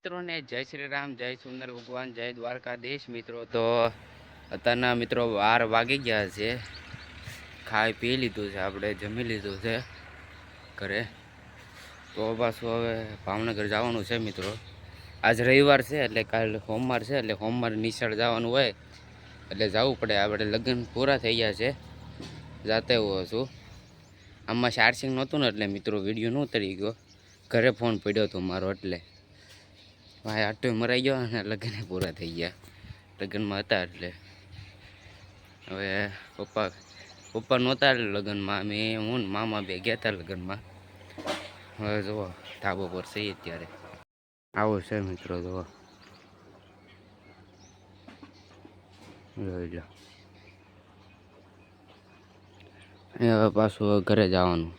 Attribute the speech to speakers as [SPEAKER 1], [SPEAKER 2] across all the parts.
[SPEAKER 1] મિત્રોને જય શ્રી રામ, જય સુંદર ભગવાન, જય દ્વારકાધીશ. મિત્રો તો અત્યારના મિત્રો 12 વાગી ગયા છે. ખાઈ પી લીધું છે, આપણે જમી લીધું છે ઘરે. તો પાછું હવે ભાવનગર જવાનું છે મિત્રો. આજ રવિવાર છે એટલે કાલ સોમવાર છે, એટલે સોમવાર નિશાળ જવાનું હોય એટલે જવું પડે. આપણે લગ્ન પૂરા થઈ ગયા છે, જાતે હું છું. આમાં ચાર્જિંગ નહોતું ને એટલે મિત્રો વિડીયો ન ઉતરી ગયો. ઘરે ફોન પડ્યો હતો મારો, એટલે ભાઈ આટો મરાઈ ગયો અને લગ્ન પૂરા થઈ ગયા. લગ્નમાં હતા એટલે હવે પપ્પા નહોતા લગ્નમાં, હું ને મામા બે ગયા હતા લગ્નમાં. હવે જુઓ ધાબો પર છીએ અત્યારે. આવો છે મિત્રો, જુઓ જોઈ લો. હવે પાછું ઘરે જવાનું.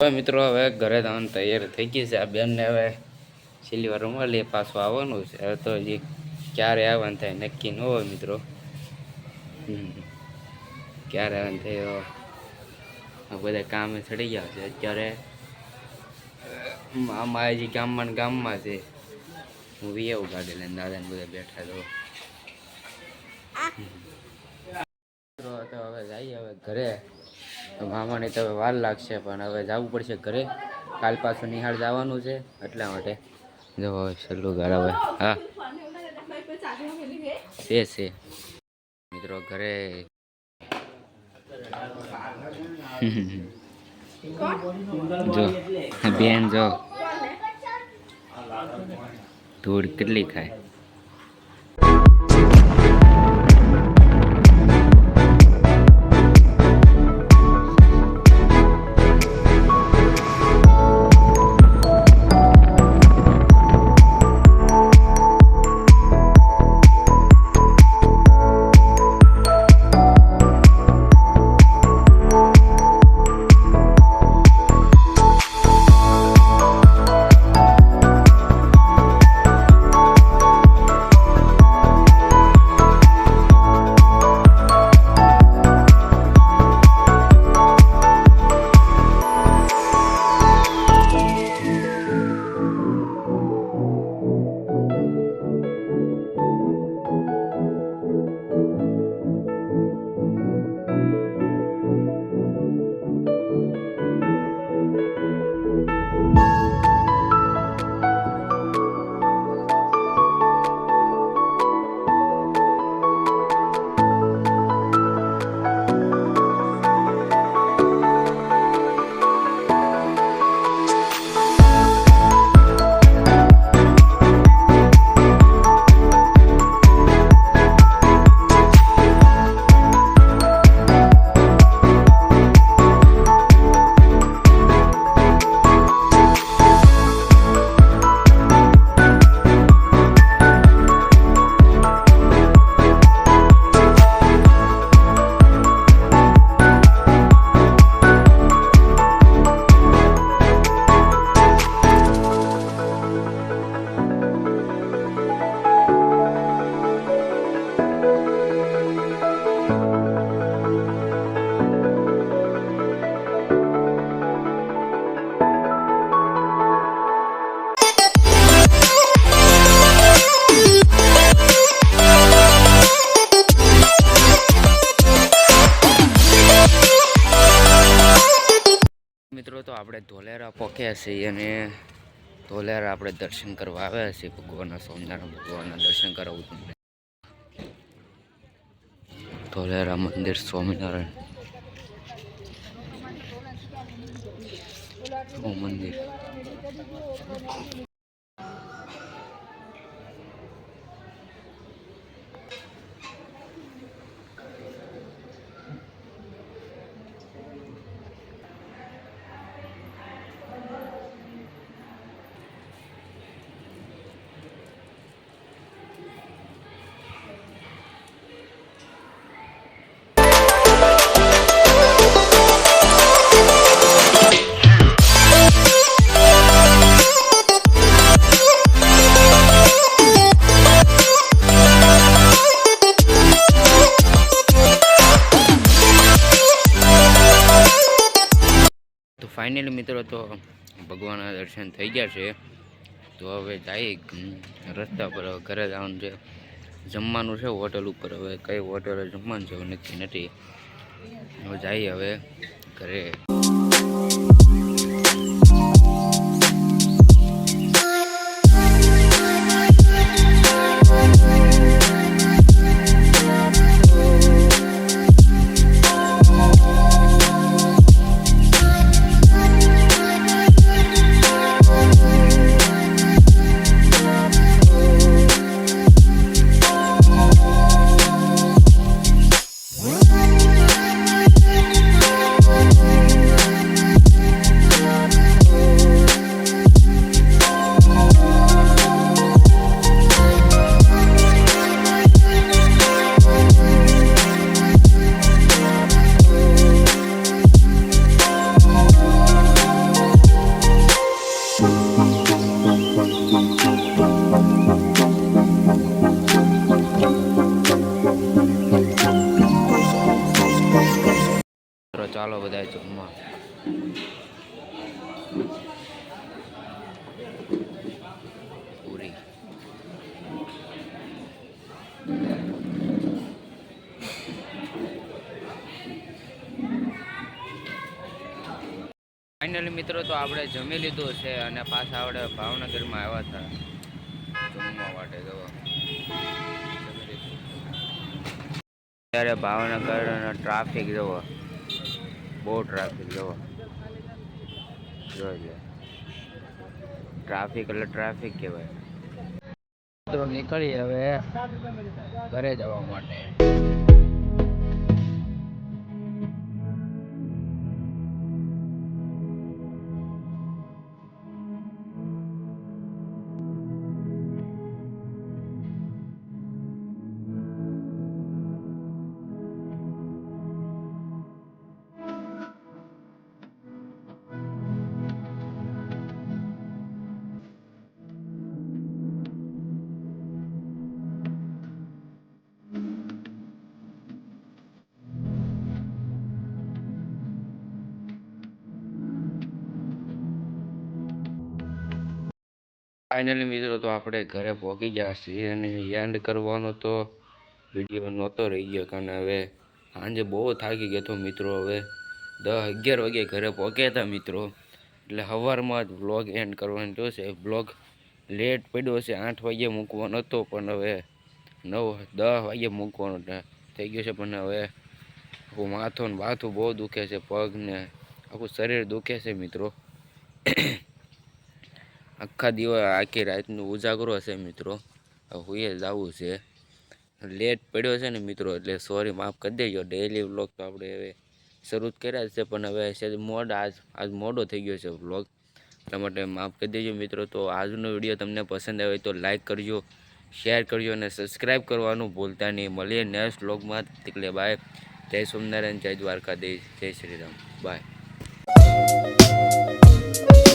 [SPEAKER 1] હવે મિત્રો હવે ઘરે જવાનું તૈયાર થઈ ગઈ છે. આ બેનને હવે સિલ્વર મળી પાછું આવવાનું છે. હવે તો હજી ક્યારે આવવાનું થાય નક્કી ન હોય મિત્રો. ક્યારે આવવાનું થાય બધા કામે ચડી ગયા છે અત્યારે. આમાં હજી ગામમાં છે. હું આવું ગાડી લઈને, દાદાને બધા બેઠા તો હવે જઈએ હવે ઘરે. મામાની તો હવે વાર લાગશે, પણ હવે જવું પડશે ઘરે. કાલ પાછું નિહાળ જવાનું છે એટલા માટે. જો છેલ્લું ઘર હવે. હા છે મિત્રો ઘરે. જો બેન જો ધૂળ કેટલી ખાય. મિત્રો તો આપણે ધોલેરા પહોંચ્યા છીએ અને ધોલેરા આપણે દર્શન કરવા આવ્યા છીએ. ભગવાનના સ્વામિનારાયણ ભગવાનના દર્શન કરાવું તમને. ધોલેરા મંદિર સ્વામિનારાયણ મંદિર. ફાઇનલી મિત્રો તો ભગવાનના દર્શન થઈ ગયા છે. તો હવે જઈએ રસ્તા પર. હવે ઘરે જવાનું છે, જમવાનું છે હોટલ ઉપર. હવે કઈ હોટલે જમવાનું છે નક્કી નથી. હવે જઈએ હવે ઘરે. ચાલો બધા જમવા. પૂરી ફાઇનલી મિત્રો તો આપણે જમી લીધું છે અને પાછા આપણે ભાવનગરમાં આવ્યા હતા જમવા માટે. તો ત્યારે ભાવનગર ટ્રાફિક જવો, બહુ ટ્રાફિક જવો, જોઈ લે. ટ્રાફિક એટલે ટ્રાફિક કહેવાય. તો નીકળી હવે ઘરે જવા માટે. ફાઇનલી મિત્રો તો આપણે ઘરે પહોંચી ગયા છીએ અને એન્ડ કરવાનો તો વિડીયો નહોતો રહી ગયો, કારણ હવે સાંજે બહુ થાકી ગયો હતો મિત્રો. હવે 10-11 વાગે ઘરે પહોંચ્યા હતા મિત્રો, એટલે સવારમાં જ વ્લોગ એન્ડ કરવાનો જોશે. વ્લોગ લેટ પડ્યો છે, 8 વાગે મૂકવાનો હતો પણ હવે 9-10 વાગે મૂકવાનો થઈ ગયો છે. પણ હવે આખું માથું ને બાથું બહુ દુખે છે, પગ ને આખું શરીર દુખે છે મિત્રો. આખા દિવસ આખી રાતનું ઉજાગરો છે મિત્રો. હુંએ જ આવું છે, લેટ પડ્યો છે ને મિત્રો, એટલે સોરી માફ કરી દેજો. ડેઈલી વ્લોગ તો આપણે હવે શરૂ કર્યા છે, પણ હવે છે આજ મોડો થઈ ગયો છે વ્લોગ, એટલા માટે માફ કરી દેજો મિત્રો. તો આજનો વિડીયો તમને પસંદ આવે તો લાઈક કરજો, શેર કરજો અને સબસ્ક્રાઈબ કરવાનું ભૂલતા નહીં. મળીએ નેક્સ્ટ વ્લોગમાં. એટલે બાય. જય સ્વામિનારાયણ, જય દ્વારકાધીશ, જય શ્રી રામ, બાય.